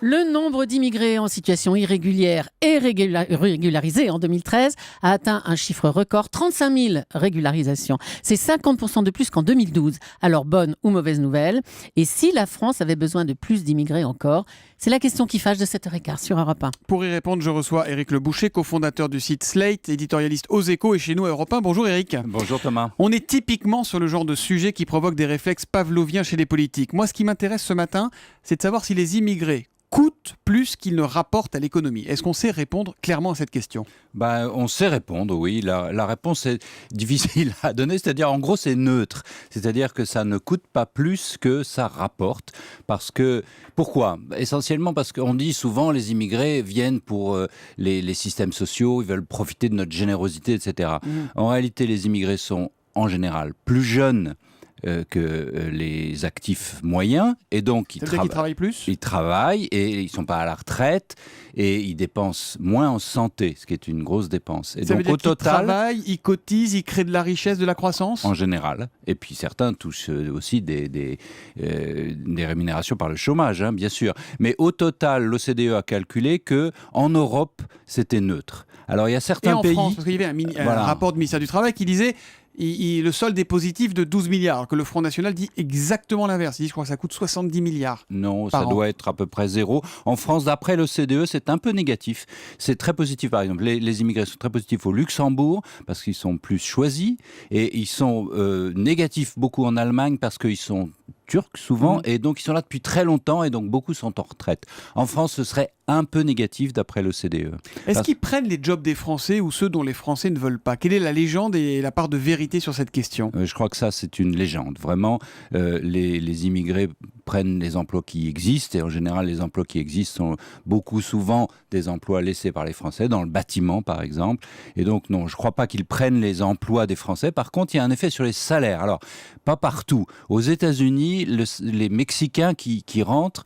Le nombre d'immigrés en situation irrégulière et régularisés en 2013 a atteint un chiffre record, 35 000 régularisations. C'est 50% de plus qu'en 2012. Alors, bonne ou mauvaise nouvelle? Et si la France avait besoin de plus d'immigrés encore? C'est la question qui fâche de 7h15 sur Europe 1. Pour y répondre, je reçois Éric Le Boucher, cofondateur du site Slate, éditorialiste aux Échos et chez nous à Europe 1. Bonjour Éric. Bonjour Thomas. On est typiquement sur le genre de sujet qui provoque des réflexes pavloviens chez les politiques. Moi, ce qui m'intéresse ce matin, c'est de savoir si les immigrés coûtent plus qu'ils ne rapportent à l'économie. Est-ce qu'on sait répondre clairement à cette question ? On sait répondre, oui. La réponse est difficile à donner, c'est-à-dire en gros c'est neutre. C'est-à-dire que ça ne coûte pas plus que ça rapporte. Pourquoi ? Essentiellement parce qu'on dit souvent les immigrés viennent pour les systèmes sociaux, ils veulent profiter de notre générosité, etc. En réalité, les immigrés sont en général plus jeunes que les actifs moyens, et donc ils travaillent plus. Ils travaillent et ils sont pas à la retraite et ils dépensent moins en santé, ce qui est une grosse dépense. Et ça donc veut dire au total, ils travaillent, ils cotisent, ils créent de la richesse, de la croissance. En général. Et puis certains touchent aussi des rémunérations par le chômage, hein, bien sûr. Mais au total, l'OCDE a calculé que en Europe, c'était neutre. Alors il y a certains pays. Et en France, parce qu'il y avait un rapport du ministère du Travail qui disait. Le solde est positif de 12 milliards, alors que le Front National dit exactement l'inverse. Il dit, je crois que ça coûte 70 milliards. Non, ça doit être à peu près zéro. En France, d'après l'OCDE, c'est un peu négatif. C'est très positif, par exemple. Les immigrés sont très positifs au Luxembourg, parce qu'ils sont plus choisis, et ils sont négatifs beaucoup en Allemagne, parce qu'ils sont turcs souvent, et donc ils sont là depuis très longtemps, et donc beaucoup sont en retraite. En France, ce serait un peu négatif d'après l'OCDE. Est-ce qu'ils prennent les jobs des Français ou ceux dont les Français ne veulent pas ? Quelle est la légende et la part de vérité sur cette question ? Je crois que ça, c'est une légende. Vraiment, les immigrés prennent les emplois qui existent, et en général, les emplois qui existent sont beaucoup souvent des emplois laissés par les Français, dans le bâtiment, par exemple. Et donc, non, je ne crois pas qu'ils prennent les emplois des Français. Par contre, il y a un effet sur les salaires. Alors, pas partout. Aux États-Unis, les Mexicains qui rentrent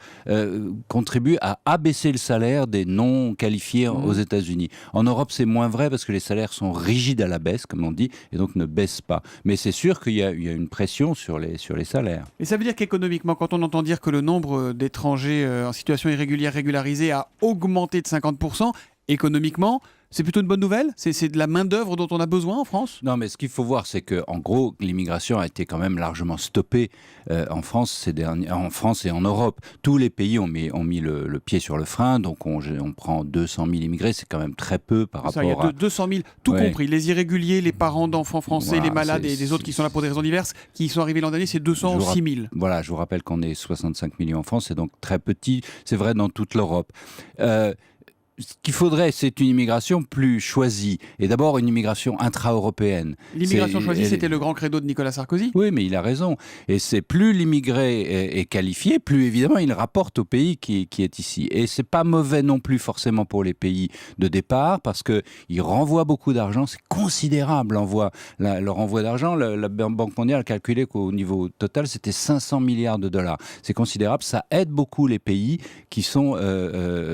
contribuent à abaisser le salaire des non qualifiés aux États-Unis. En Europe, c'est moins vrai parce que les salaires sont rigides à la baisse, comme on dit, et donc ne baissent pas. Mais c'est sûr qu'il y a une pression sur les salaires. Et ça veut dire qu'économiquement, quand on entend dire que le nombre d'étrangers en situation irrégulière régularisés a augmenté de 50%, économiquement, c'est plutôt une bonne nouvelle ? C'est de la main-d'œuvre dont on a besoin en France ? Non, mais ce qu'il faut voir, c'est qu'en gros, l'immigration a été quand même largement stoppée en France et en Europe. Tous les pays ont mis le pied sur le frein, donc on prend 200 000 immigrés, c'est quand même très peu par rapport à... Il y a 200 000, tout compris. Les irréguliers, les parents d'enfants français, les malades et les autres qui sont là pour des raisons diverses, qui sont arrivés l'an dernier, c'est 206 000. Voilà, je vous rappelle qu'on est 65 millions en France, c'est donc très petit, c'est vrai dans toute l'Europe. Ce qu'il faudrait, c'est une immigration plus choisie. Et d'abord, une immigration intra-européenne. L'immigration choisie, c'était le grand credo de Nicolas Sarkozy ? Oui, mais il a raison. Et c'est plus l'immigré est qualifié, plus évidemment, il rapporte au pays qui est ici. Et c'est pas mauvais non plus forcément pour les pays de départ, parce qu'ils renvoient beaucoup d'argent. C'est considérable, le renvoi d'argent. La Banque mondiale a calculé qu'au niveau total, c'était 500 milliards de dollars. C'est considérable. Ça aide beaucoup les pays qui sont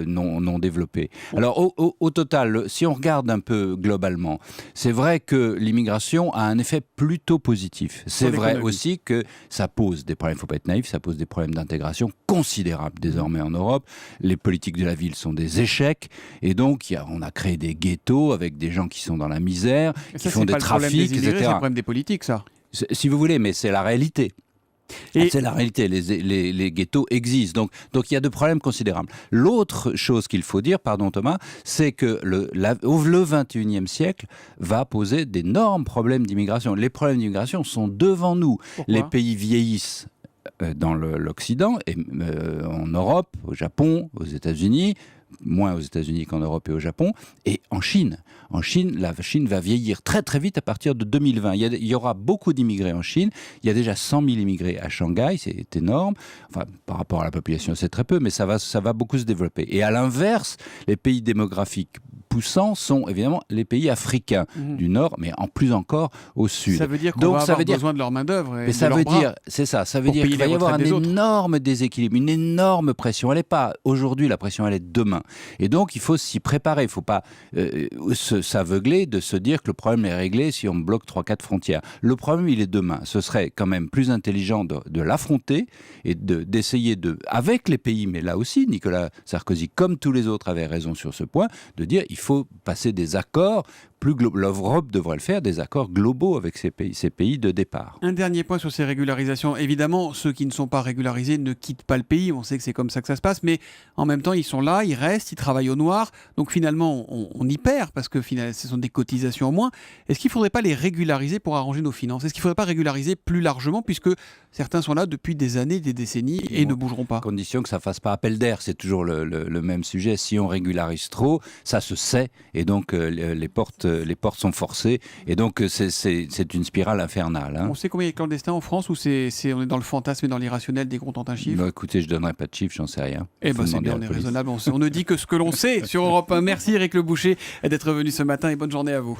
non développés. Alors au total, si on regarde un peu globalement, c'est vrai que l'immigration a un effet plutôt positif. C'est vrai aussi que ça pose des problèmes, il ne faut pas être naïf, ça pose des problèmes d'intégration considérables désormais en Europe. Les politiques de la ville sont des échecs, et donc on a créé des ghettos avec des gens qui sont dans la misère, qui font des trafics, etc. C'est le problème des politiques, ça. Si vous voulez, mais c'est la réalité. C'est la réalité, les ghettos existent, donc il y a de problèmes considérables. L'autre chose qu'il faut dire, pardon Thomas, c'est que le 21e siècle va poser d'énormes problèmes d'immigration. Les problèmes d'immigration sont devant nous. Pourquoi ? Les pays vieillissent dans l'Occident, et en Europe, au Japon, aux États-Unis, moins aux États-Unis qu'en Europe et au Japon, et en Chine. En Chine, la Chine va vieillir très très vite à partir de 2020. Il y aura beaucoup d'immigrés en Chine. Il y a déjà 100 000 immigrés à Shanghai, c'est énorme. Enfin, par rapport à la population, c'est très peu, mais ça va beaucoup se développer. Et à l'inverse, les pays démographiques poussants sont évidemment les pays africains du Nord, mais en plus encore au Sud. Ça veut dire qu'on Donc, va ça avoir veut dire- besoin de leur main-d'œuvre et Mais de ça leurs veut bras. dire, c'est ça, ça veut pour dire payer qu'il va les y avoir un retraites des autres. énorme déséquilibre, une énorme pression. Elle n'est pas aujourd'hui, la pression, elle est demain. Et donc, il faut s'y préparer. Il ne faut pas s'aveugler de se dire que le problème est réglé si on bloque 3-4 frontières. Le problème, il est demain. Ce serait quand même plus intelligent de l'affronter et d'essayer avec les pays, mais là aussi, Nicolas Sarkozy, comme tous les autres, avait raison sur ce point, de dire il faut passer des accords. L'Europe devrait le faire, des accords globaux avec ces pays de départ. Un dernier point sur ces régularisations. Évidemment, ceux qui ne sont pas régularisés ne quittent pas le pays. On sait que c'est comme ça que ça se passe. Mais en même temps, ils sont là, ils restent, ils travaillent au noir. Donc finalement, on y perd parce que finalement, ce sont des cotisations en moins. Est-ce qu'il ne faudrait pas les régulariser pour arranger nos finances? Est-ce qu'il ne faudrait pas régulariser plus largement puisque certains sont là depuis des années, des décennies et ne bougeront pas? À condition que ça ne fasse pas appel d'air. C'est toujours le même sujet. Si on régularise trop, ça se sait. Et donc, les portes sont forcées. Et donc, c'est une spirale infernale. On sait combien il y a de clandestins en France ou on est dans le fantasme et dans l'irrationnel dès qu'on tente un chiffre? Bah, écoutez, je ne donnerai pas de chiffres, j'en sais rien. Eh Faut ben c'est demander bien, à on la est police. raisonnable. On ne dit que ce que l'on sait sur Europe 1. Merci Éric Le Boucher d'être venu ce matin et bonne journée à vous.